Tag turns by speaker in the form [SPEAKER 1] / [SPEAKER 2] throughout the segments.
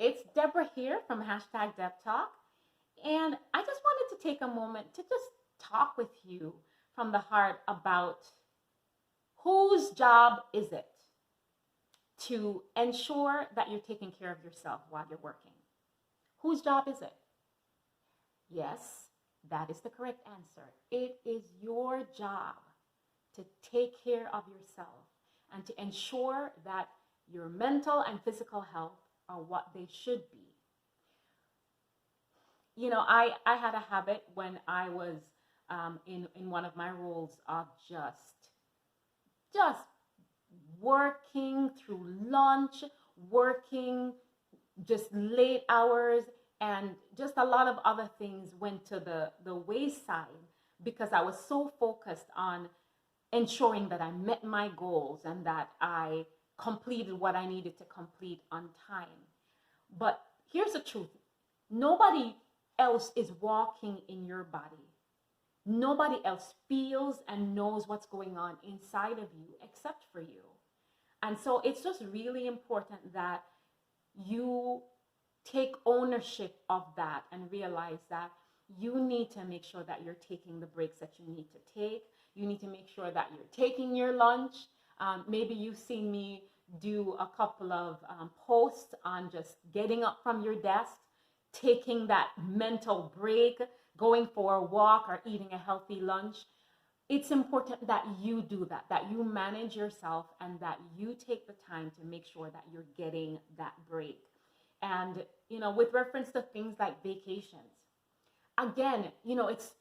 [SPEAKER 1] It's Deborah here from hashtag Deb Talk. And I just wanted to take a moment to just talk with you from the heart about whose job is it to ensure that you're taking care of yourself while you're working? Whose job is it? Yes, that is the correct answer. It is your job to take care of yourself and to ensure that your mental and physical health are what they should be. I had a habit when I was in one of my roles of just working through lunch, working just late hours, and just a lot of other things went to the wayside because I was so focused on ensuring that I met my goals and that I completed what I needed to complete on time. But here's the truth. Nobody else is walking in your body. Nobody else feels and knows what's going on inside of you except for you. And so it's just really important that you take ownership of that and realize that you need to make sure that you're taking the breaks that you need to take. You need to make sure that you're taking your lunch. Maybe you've seen me do a couple of posts on just getting up from your desk, taking that mental break, going for a walk or eating a healthy lunch. It's important that you do that you manage yourself and that you take the time to make sure that you're getting that break. And, with reference to things like vacations, again, it's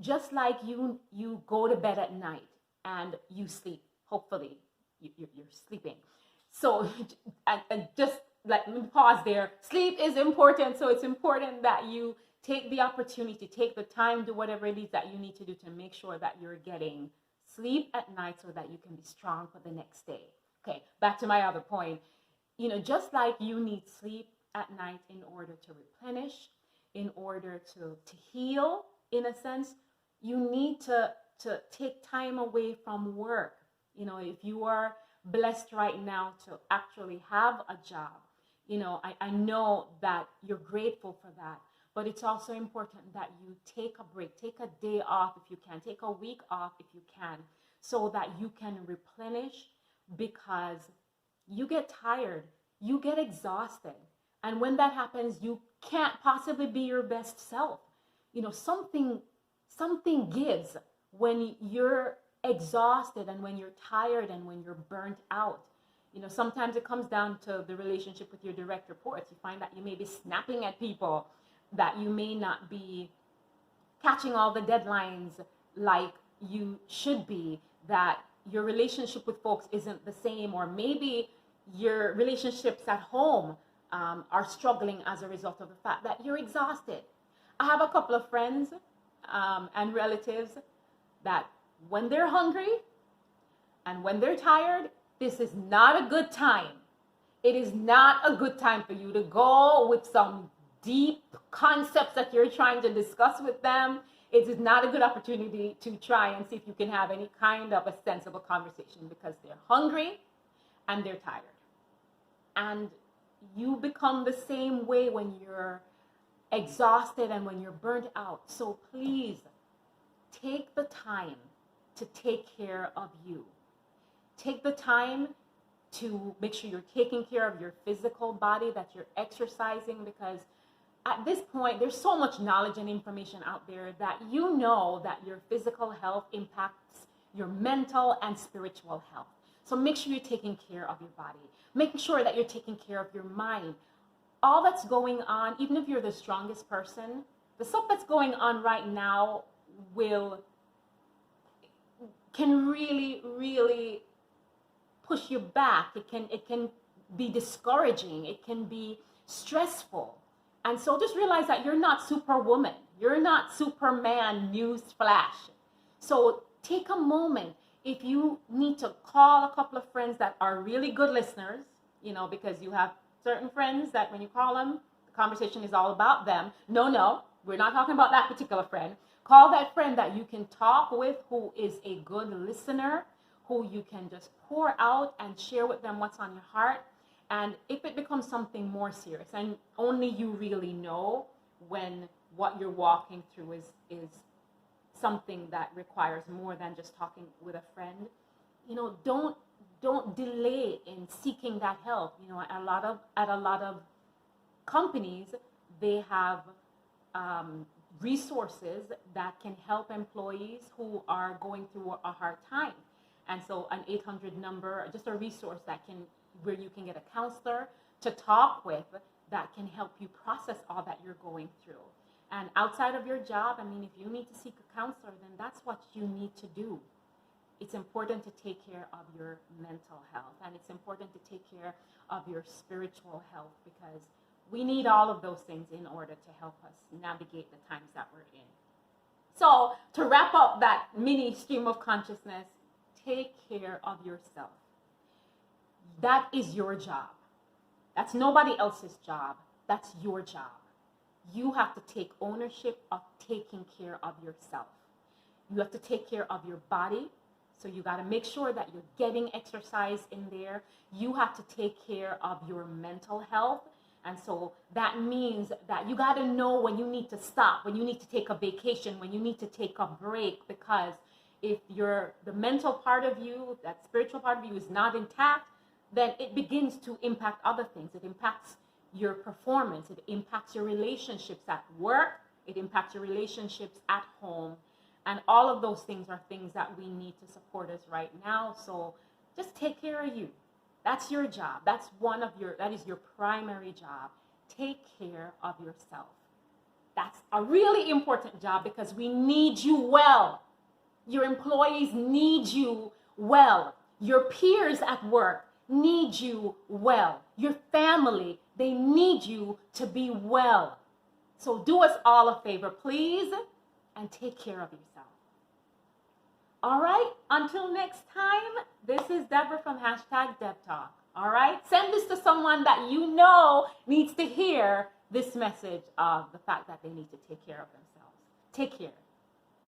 [SPEAKER 1] just like you go to bed at night and you sleep. Hopefully, you're sleeping. So, and just let me pause there. Sleep is important. So it's important that you take the opportunity, take the time, do whatever it is that you need to do to make sure that you're getting sleep at night so that you can be strong for the next day. Okay, back to my other point. Just like you need sleep at night in order to replenish, in order to heal, in a sense, you need to take time away from work. If you are blessed right now to actually have a job, I know that you're grateful for that. But it's also important that you take a break, take a day off if you can, take a week off if you can, so that you can replenish, because you get tired, you get exhausted. And when that happens, you can't possibly be your best self. Something gives when you're exhausted and when you're tired and when you're burnt out. Sometimes it comes down to the relationship with your direct reports. You find that you may be snapping at people, that you may not be catching all the deadlines like you should be, that your relationship with folks isn't the same, or maybe your relationships at home are struggling as a result of the fact that you're exhausted. I have a couple of friends and relatives that when they're hungry and when they're tired, this is not a good time. It is not a good time for you to go with some deep concepts that you're trying to discuss with them. It is not a good opportunity to try and see if you can have any kind of a sensible conversation, because they're hungry and they're tired. And you become the same way when you're exhausted and when you're burnt out. So please take the time to take care of you. Take the time to make sure you're taking care of your physical body, that you're exercising, because at this point, there's so much knowledge and information out there that that your physical health impacts your mental and spiritual health. So make sure you're taking care of your body. Making sure that you're taking care of your mind. All that's going on, even if you're the strongest person, the stuff that's going on right now can really, really push you back. It can be discouraging. It can be stressful. And so just realize that you're not Superwoman. You're not Superman, news flash. So take a moment. If you need to call a couple of friends that are really good listeners, because you have certain friends that when you call them, the conversation is all about them. No, we're not talking about that particular friend. Call that friend that you can talk with, who is a good listener, who you can just pour out and share with them what's on your heart. And if it becomes something more serious, and only you really know when what you're walking through is something that requires more than just talking with a friend, don't delay in seeking that help. At a lot of companies, they have resources that can help employees who are going through a hard time. And so an 800 number, just a resource where you can get a counselor to talk with that can help you process all that you're going through. And outside of your job, if you need to seek a counselor, then that's what you need to do. It's important to take care of your mental health, and it's important to take care of your spiritual health, because we need all of those things in order to help us navigate the times that we're in. So to wrap up that mini stream of consciousness, take care of yourself. That is your job. That's nobody else's job. That's your job. You have to take ownership of taking care of yourself. You have to take care of your body. So you got to make sure that you're getting exercise in there. You have to take care of your mental health. And so that means that you got to know when you need to stop, when you need to take a vacation, when you need to take a break, because if the mental part of you, that spiritual part of you is not intact, then it begins to impact other things. It impacts your performance. It impacts your relationships at work. It impacts your relationships at home. And all of those things are things that we need to support us right now. So just take care of you. That's your job. That is your primary job. Take care of yourself. That's a really important job, because we need you well. Your employees need you well. Your peers at work need you well. Your family, they need you to be well. So do us all a favor, please, and take care of yourself. All right, until next time, this is Deborah from #DebTalk. All right, send this to someone that you know needs to hear this message of the fact that they need to take care of themselves. Take care.